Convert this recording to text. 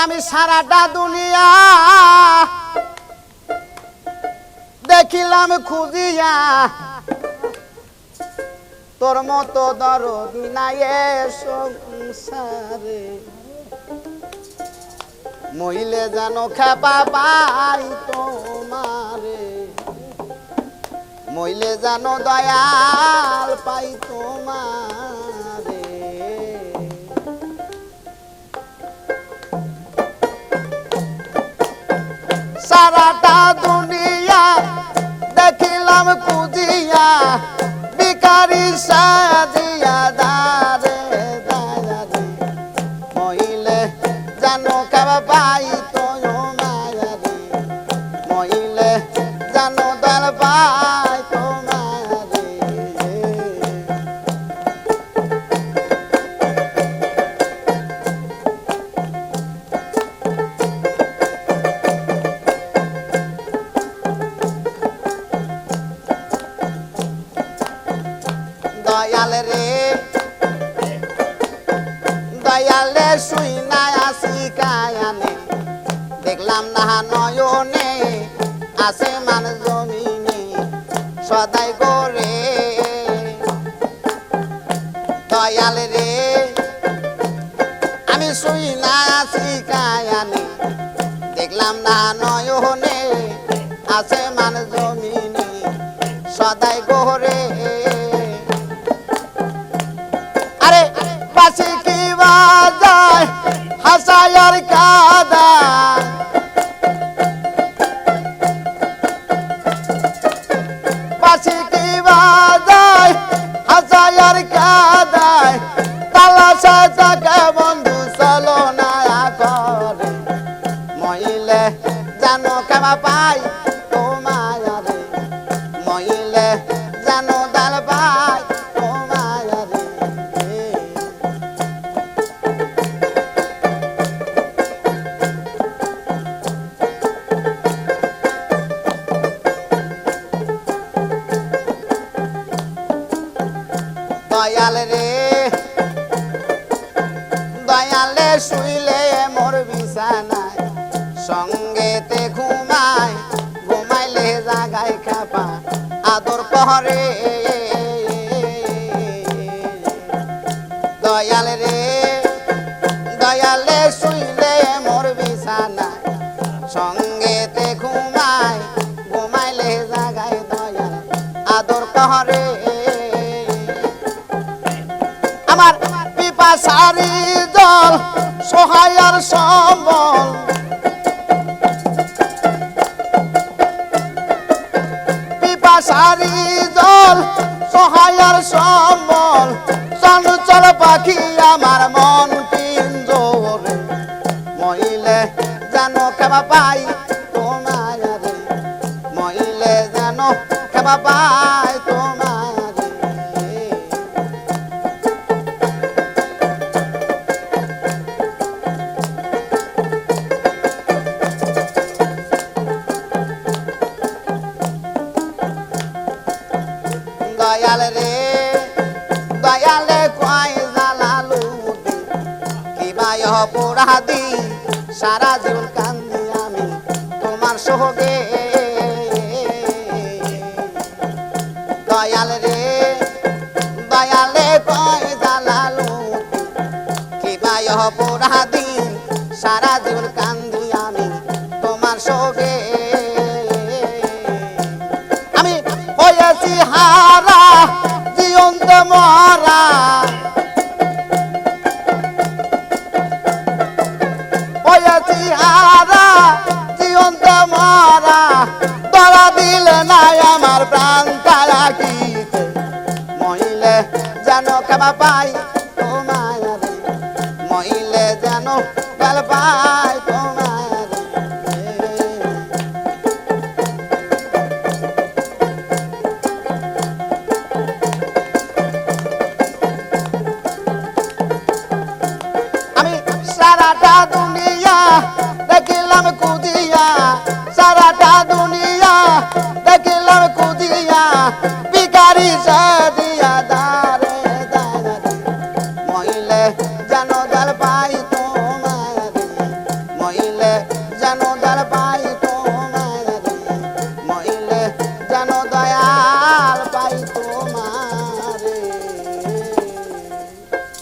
আমি সারাটা দুনিয়া দেখিলাম খুঁজিয়া, তোর মতো দরদি নাই এ সংসারে। মইলে জানো খেপা পাই তোমারে, মইলে জানো দয়াল পাই তোমারে। সারাটা দুনিয়া দেখিলাম খুঁজিয়া, ভিখারি সাজিয়া দারে দারে। মইলে জানো খেপা পাই তোমারে, মইলে জানো দয়াল পাই তোমারে। দয়াল রে দয়ালে শুই না আসি কায়ানে, দেখলাম না নয়নে আসমান জমিনে সদাই করে। দয়াল রে আমি শুই না আসি কায়ানে, দেখলাম না নয়নে আসমান জমিনে সদাই করে। আরে বাসি কি বাজায় হাসায়ার কাদা, বাসি কি বাজায় হাসায়ার কাদায়। তালাশা জাগে বন্ধু চলো না করে, মইলে জানো কেমা পাই তোমারে, মইলে জানো দাল পাই তোমারে। দয়াল রে দয়ালে শুইলে মোর বিছানায়, সঙ্গেতে ঘুমায় ঘুমাইলে জাগায় খাপা আদর পহরে। দয়াল রে দয়ালে শুইলে মোর বিছানায়, সঙ্গেতে ঘুমায় ঘুমাইলে জাগায় দয়াল আদর পহরে। আমার পিপাসারি জল সহায়ার সম্বল, পিপাসারি জল সহায়ার সম্বল। চঞ্চল পাখি আমার মন পিঞ্জরে, মইলে জানো খেপা পাই তোমারে, মইলে জানো খেপা পাই তোমারে। দয়াল রে দয়ালে কয় জালালু কিবা অপরাধী, সারা জীবন কান্দি আমি তোমার সোহগে। দয়াল রে দয়ালে কয় জালালু কিবা অপরাধী, সারা জীবন কান্দি আমি তোমার সোহগে। আমি হয়েছি হারা জীবন্ত মরা, হয়েছি হারা জীবন্ত মরা। ধরা দিলে নাই আমার প্রাণ তারা গীতে, মইলে জানো খেপা পাই তোমারে, মইলে জানো গাল পাই।